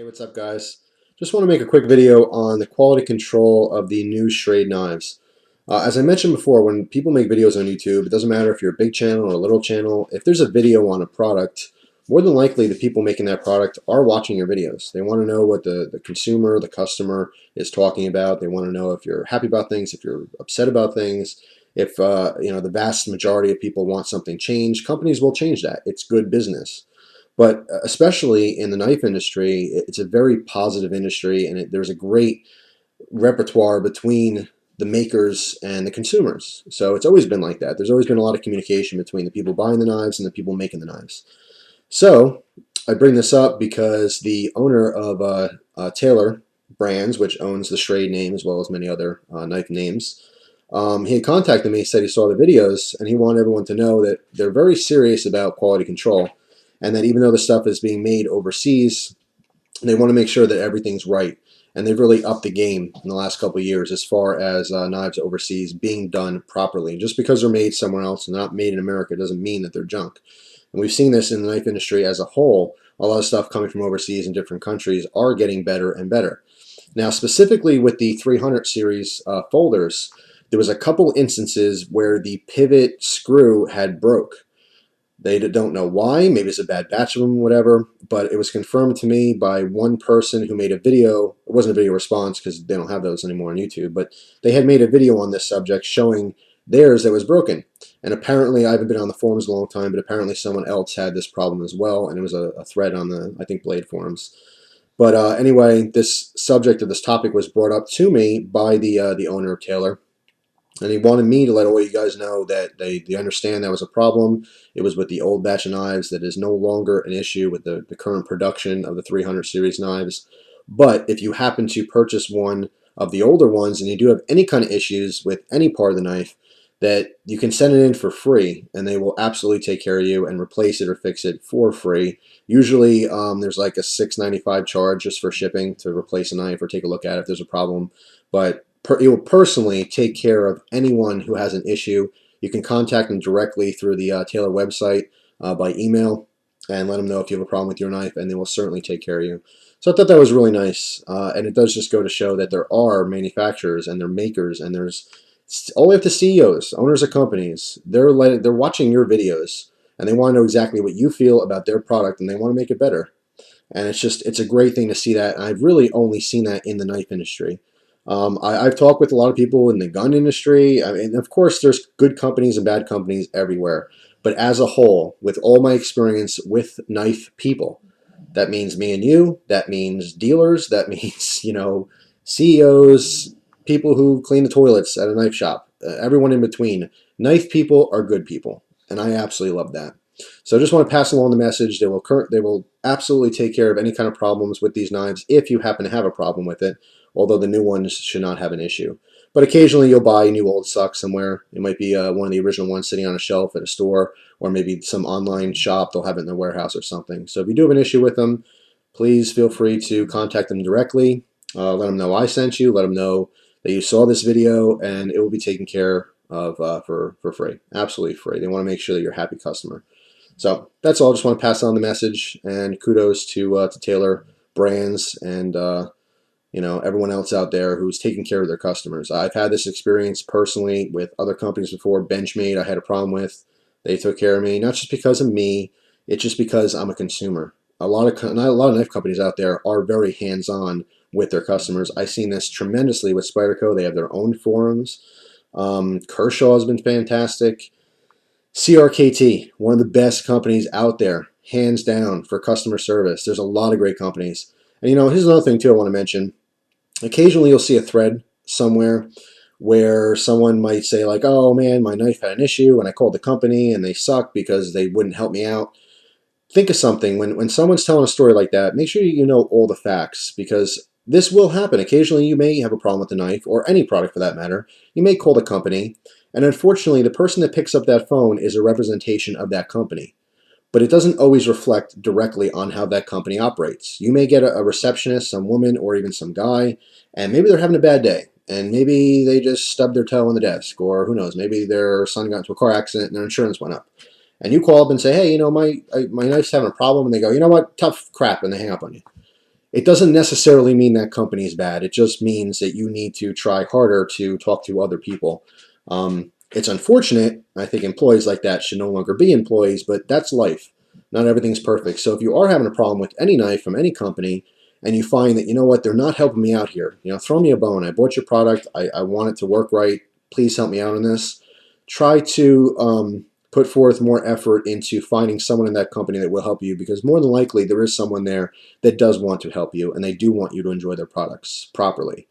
Hey, what's up, guys? Just want to make a quick video on the quality control of the new Schrade knives. As I mentioned before, when people make videos on YouTube, it doesn't matter if you're a big channel or a little channel. If there's a video on a product, more than likely the people making that product are watching your videos. They want to know what the consumer, the customer is talking about. They want to know if you're happy about things, if you're upset about things. If the vast majority of people want something changed, companies will change that. It's good business. But especially in the knife industry, it's a very positive industry, and there's a great repertoire between the makers and the consumers. So it's always been like that. There's always been a lot of communication between the people buying the knives and the people making the knives. So I bring this up because the owner of Taylor Brands, which owns the Schrade name as well as many other knife names, he had contacted me, said he saw the videos, and he wanted everyone to know that they're very serious about quality control, and that even though the stuff is being made overseas, they want to make sure that everything's right. And they've really upped the game in the last couple of years as far as knives overseas being done properly. Just because they're made somewhere else and not made in America doesn't mean that they're junk. And we've seen this in the knife industry as a whole. A lot of stuff coming from overseas in different countries are getting better and better. Now, specifically with the 300 series folders, there was a couple instances where the pivot screw had broke. They don't know why. Maybe it's a bad batch of them, whatever. But it was confirmed to me by one person who made a video. It wasn't a video response because they don't have those anymore on YouTube. But they had made a video on this subject showing theirs that was broken. And apparently, I haven't been on the forums a long time, but apparently someone else had this problem as well. And it was a thread on the, I think, Blade forums. But anyway, this subject of this topic was brought up to me by the owner of Taylor. And he wanted me to let all you guys know that they understand that was a problem. It was with the old batch of knives that is no longer an issue with the current production of the 300 series knives. But if you happen to purchase one of the older ones and you do have any kind of issues with any part of the knife, that you can send it in for free and they will absolutely take care of you and replace it or fix it for free. Usually there's like a $6.95 charge just for shipping to replace a knife or take a look at it if there's a problem. But it will personally take care of anyone who has an issue. You can contact them directly through the Taylor website by email and let them know if you have a problem with your knife, and they will certainly take care of you. So I thought that was really nice, and it does just go to show that there are manufacturers and they're makers, and there's all the way up to CEOs, owners of companies. They're watching your videos, and they want to know exactly what you feel about their product, and they want to make it better. And it's a great thing to see that. And I've really only seen that in the knife industry. I've talked with a lot of people in the gun industry. I mean, of course, there's good companies and bad companies everywhere. But as a whole, with all my experience with knife people, that means me and you, that means dealers, that means, CEOs, people who clean the toilets at a knife shop, everyone in between. Knife people are good people, and I absolutely love that. So I just want to pass along the message. They will absolutely take care of any kind of problems with these knives if you happen to have a problem with it, although the new ones should not have an issue. But occasionally you'll buy a new old suck somewhere. It might be one of the original ones sitting on a shelf at a store, or maybe some online shop. They'll have it in their warehouse or something. So if you do have an issue with them, please feel free to contact them directly. Let them know I sent you. Let them know that you saw this video, and it will be taken care of for free. Absolutely free. They want to make sure that you're a happy customer. So that's all. Just want to pass on the message, and kudos to Taylor Brands and everyone else out there who's taking care of their customers. I've had this experience personally with other companies before. Benchmade, I had a problem with. They took care of me, not just because of me. It's just because I'm a consumer. Not a lot of knife companies out there are very hands-on with their customers. I've seen this tremendously with Spyderco. They have their own forums. Kershaw has been fantastic. CRKT, one of the best companies out there, hands down, for customer service. There's a lot of great companies. And here's another thing too I want to mention. Occasionally you'll see a thread somewhere where someone might say like, oh man, my knife had an issue and I called the company and they suck because they wouldn't help me out. Think of something. When someone's telling a story like that, make sure you know all the facts, because this will happen. Occasionally you may have a problem with the knife, or any product for that matter. You may call the company, and unfortunately the person that picks up that phone is a representation of that company. But it doesn't always reflect directly on how that company operates. You may get a receptionist, some woman, or even some guy, and maybe they're having a bad day, and maybe they just stubbed their toe on the desk, or who knows, maybe their son got into a car accident and their insurance went up. And you call up and say, hey, my knife's having a problem, and they go, you know what, tough crap, and they hang up on you. It doesn't necessarily mean that company is bad. It just means that you need to try harder to talk to other people. It's unfortunate. I think employees like that should no longer be employees, but that's life. Not everything's perfect. So if you are having a problem with any knife from any company and you find that, you know what, they're not helping me out here, throw me a bone. I bought your product. I want it to work right. Please help me out on this. Try to put forth more effort into finding someone in that company that will help you, because more than likely there is someone there that does want to help you and they do want you to enjoy their products properly.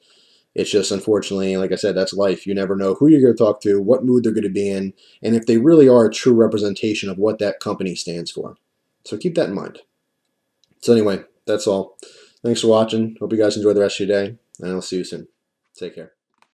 It's just, unfortunately, like I said, that's life. You never know who you're going to talk to, what mood they're going to be in, and if they really are a true representation of what that company stands for. So keep that in mind. So anyway, that's all. Thanks for watching. Hope you guys enjoy the rest of your day, and I'll see you soon. Take care.